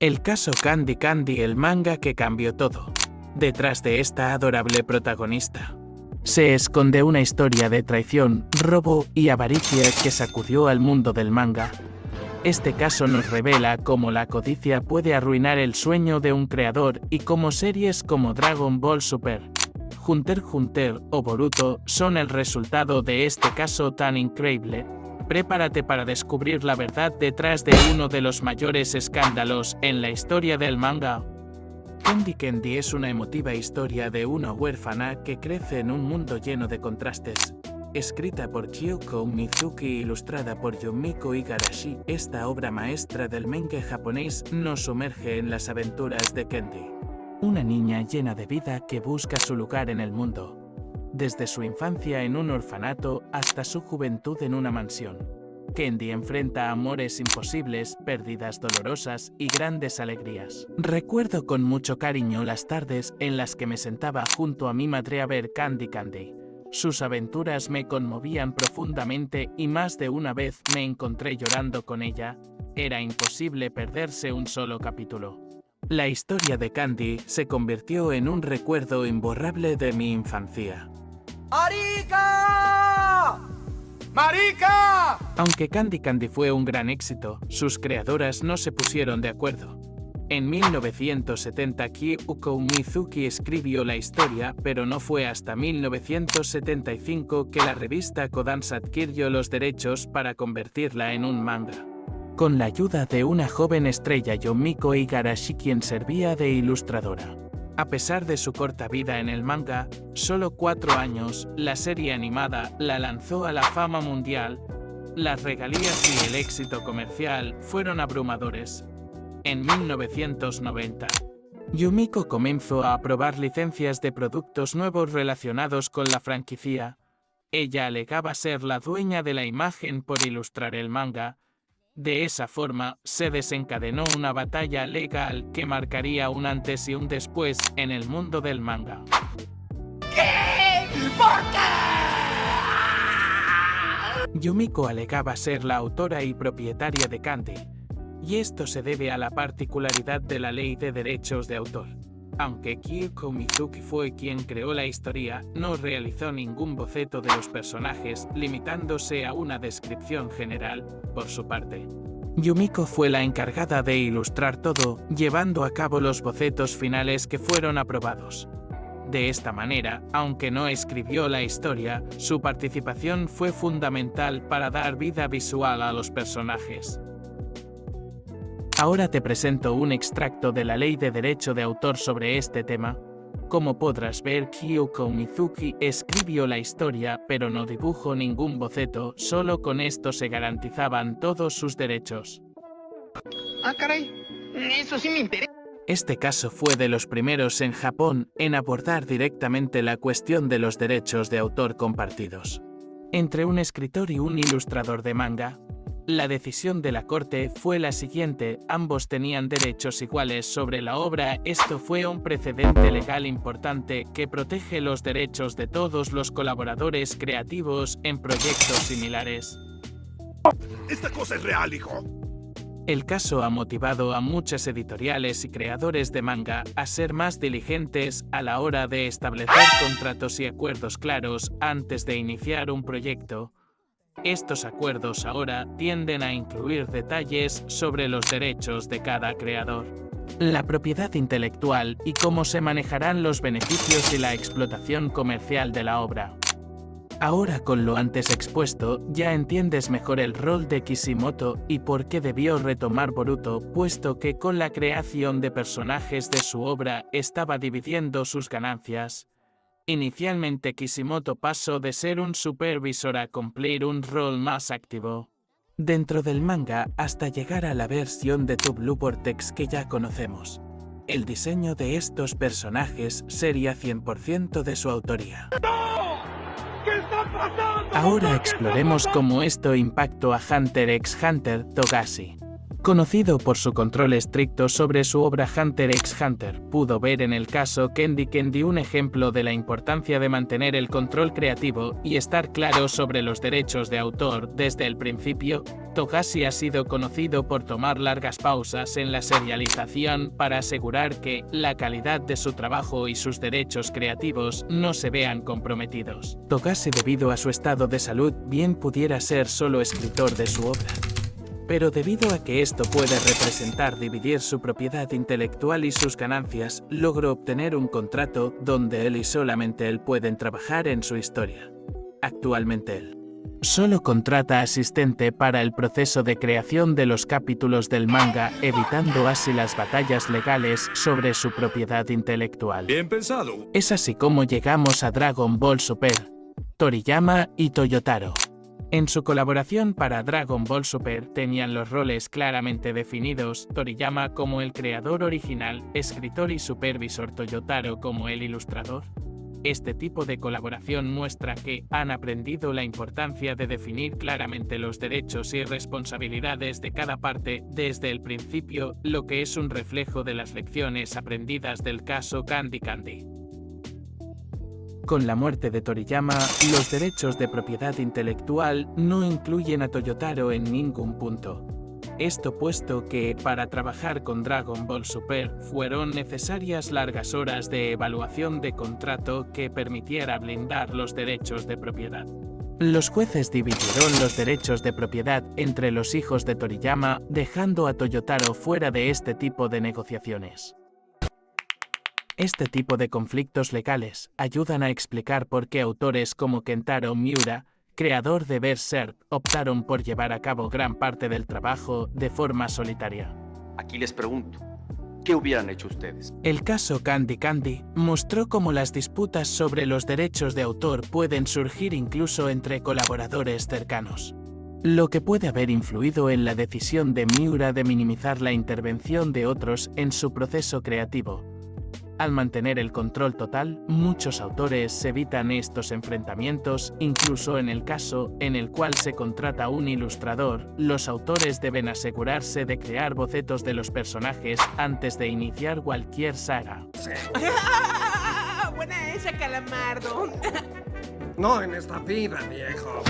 El caso Candy Candy, el manga que cambió todo. Detrás de esta adorable protagonista se esconde una historia de traición, robo y avaricia que sacudió al mundo del manga. Este caso nos revela cómo la codicia puede arruinar el sueño de un creador y cómo series como Dragon Ball Super, Hunter x Hunter o Boruto son el resultado de este caso tan increíble. Prepárate para descubrir la verdad detrás de uno de los mayores escándalos en la historia del manga. Candy Candy es una emotiva historia de una huérfana que crece en un mundo lleno de contrastes. Escrita por Kyoko Mizuki e ilustrada por Yumiko Igarashi, esta obra maestra del manga japonés nos sumerge en las aventuras de Candy, una niña llena de vida que busca su lugar en el mundo. Desde su infancia en un orfanato hasta su juventud en una mansión, Candy enfrenta amores imposibles, pérdidas dolorosas y grandes alegrías. Recuerdo con mucho cariño las tardes en las que me sentaba junto a mi madre a ver Candy Candy. Sus aventuras me conmovían profundamente y más de una vez me encontré llorando con ella. Era imposible perderse un solo capítulo. La historia de Candy se convirtió en un recuerdo imborrable de mi infancia. ¡Marica! ¡Marica! Aunque Candy Candy fue un gran éxito, sus creadoras no se pusieron de acuerdo. En 1970 Kyoko Mizuki escribió la historia, pero no fue hasta 1975 que la revista Kodansha adquirió los derechos para convertirla en un manga. Con la ayuda de una joven estrella, Yumiko Igarashi, quien servía de ilustradora. A pesar de su corta vida en el manga, solo 4 años, la serie animada la lanzó a la fama mundial. Las regalías y el éxito comercial fueron abrumadores. En 1990, Yumiko comenzó a aprobar licencias de productos nuevos relacionados con la franquicia. Ella alegaba ser la dueña de la imagen por ilustrar el manga. De esa forma, se desencadenó una batalla legal que marcaría un antes y un después en el mundo del manga. ¿Qué? ¿Por qué? Yumiko alegaba ser la autora y propietaria de Candy, y esto se debe a la particularidad de la ley de derechos de autor. Aunque Kyoko Mizuki fue quien creó la historia, no realizó ningún boceto de los personajes, limitándose a una descripción general. Por su parte, Yumiko fue la encargada de ilustrar todo, llevando a cabo los bocetos finales que fueron aprobados. De esta manera, aunque no escribió la historia, su participación fue fundamental para dar vida visual a los personajes. Ahora te presento un extracto de la ley de derecho de autor sobre este tema. Como podrás ver, Kyoko Mizuki escribió la historia, pero no dibujó ningún boceto, solo con esto se garantizaban todos sus derechos. Ah, caray, eso sí me interesa. Este caso fue de los primeros en Japón en abordar directamente la cuestión de los derechos de autor compartidos entre un escritor y un ilustrador de manga. La decisión de la corte fue la siguiente: ambos tenían derechos iguales sobre la obra. Esto fue un precedente legal importante que protege los derechos de todos los colaboradores creativos en proyectos similares. Esta cosa es real, hijo. El caso ha motivado a muchas editoriales y creadores de manga a ser más diligentes a la hora de establecer contratos y acuerdos claros antes de iniciar un proyecto. Estos acuerdos ahora tienden a incluir detalles sobre los derechos de cada creador, la propiedad intelectual y cómo se manejarán los beneficios y la explotación comercial de la obra. Ahora, con lo antes expuesto, ya entiendes mejor el rol de Kishimoto y por qué debió retomar Boruto, puesto que con la creación de personajes de su obra estaba dividiendo sus ganancias. Inicialmente Kishimoto pasó de ser un supervisor a cumplir un rol más activo dentro del manga hasta llegar a la versión de The Blue Vortex que ya conocemos. El diseño de estos personajes sería 100% de su autoría. ¿Qué está pasando? Ahora exploremos cómo esto impactó a Hunter x Hunter Togashi. Conocido por su control estricto sobre su obra Hunter x Hunter, pudo ver en el caso Candy Candy un ejemplo de la importancia de mantener el control creativo y estar claro sobre los derechos de autor desde el principio. Togashi ha sido conocido por tomar largas pausas en la serialización para asegurar que la calidad de su trabajo y sus derechos creativos no se vean comprometidos. Togashi, debido a su estado de salud, bien pudiera ser solo escritor de su obra. Pero debido a que esto puede representar dividir su propiedad intelectual y sus ganancias, logró obtener un contrato donde él y solamente él pueden trabajar en su historia. Actualmente él solo contrata asistente para el proceso de creación de los capítulos del manga, evitando así las batallas legales sobre su propiedad intelectual. Bien pensado. Es así como llegamos a Dragon Ball Super, Toriyama y Toyotaro. En su colaboración para Dragon Ball Super tenían los roles claramente definidos, Toriyama como el creador original, escritor y supervisor, Toyotaro como el ilustrador. Este tipo de colaboración muestra que han aprendido la importancia de definir claramente los derechos y responsabilidades de cada parte desde el principio, lo que es un reflejo de las lecciones aprendidas del caso Candy Candy. Con la muerte de Toriyama, los derechos de propiedad intelectual no incluyen a Toyotaro en ningún punto. Esto puesto que, para trabajar con Dragon Ball Super, fueron necesarias largas horas de evaluación de contrato que permitiera blindar los derechos de propiedad. Los jueces dividieron los derechos de propiedad entre los hijos de Toriyama, dejando a Toyotaro fuera de este tipo de negociaciones. Este tipo de conflictos legales ayudan a explicar por qué autores como Kentaro Miura, creador de Berserk, optaron por llevar a cabo gran parte del trabajo de forma solitaria. Aquí les pregunto, ¿qué hubieran hecho ustedes? El caso Candy Candy mostró cómo las disputas sobre los derechos de autor pueden surgir incluso entre colaboradores cercanos, lo que puede haber influido en la decisión de Miura de minimizar la intervención de otros en su proceso creativo. Al mantener el control total, muchos autores evitan estos enfrentamientos, incluso en el caso en el cual se contrata un ilustrador. Los autores deben asegurarse de crear bocetos de los personajes antes de iniciar cualquier saga. ¡Buena esa, Calamardo! No en esta vida, viejo.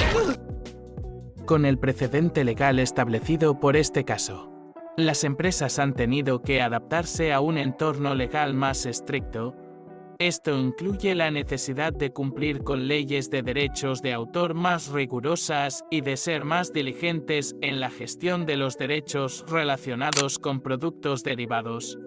Con el precedente legal establecido por este caso, las empresas han tenido que adaptarse a un entorno legal más estricto. Esto incluye la necesidad de cumplir con leyes de derechos de autor más rigurosas y de ser más diligentes en la gestión de los derechos relacionados con productos derivados,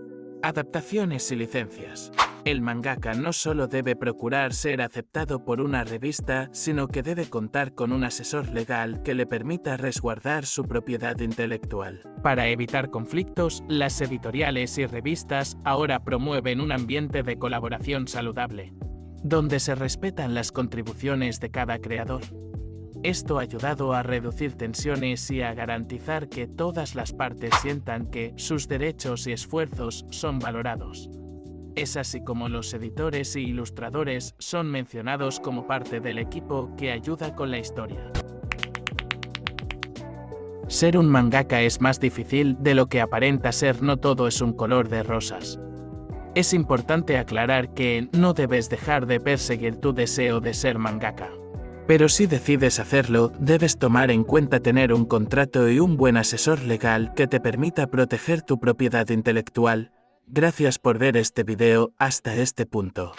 adaptaciones y licencias. El mangaka no solo debe procurar ser aceptado por una revista, sino que debe contar con un asesor legal que le permita resguardar su propiedad intelectual. Para evitar conflictos, las editoriales y revistas ahora promueven un ambiente de colaboración saludable, donde se respetan las contribuciones de cada creador. Esto ha ayudado a reducir tensiones y a garantizar que todas las partes sientan que sus derechos y esfuerzos son valorados. Es así como los editores e ilustradores son mencionados como parte del equipo que ayuda con la historia. Ser un mangaka es más difícil de lo que aparenta ser. No todo es un color de rosas. Es importante aclarar que no debes dejar de perseguir tu deseo de ser mangaka. Pero si decides hacerlo, debes tomar en cuenta tener un contrato y un buen asesor legal que te permita proteger tu propiedad intelectual. Gracias por ver este video hasta este punto.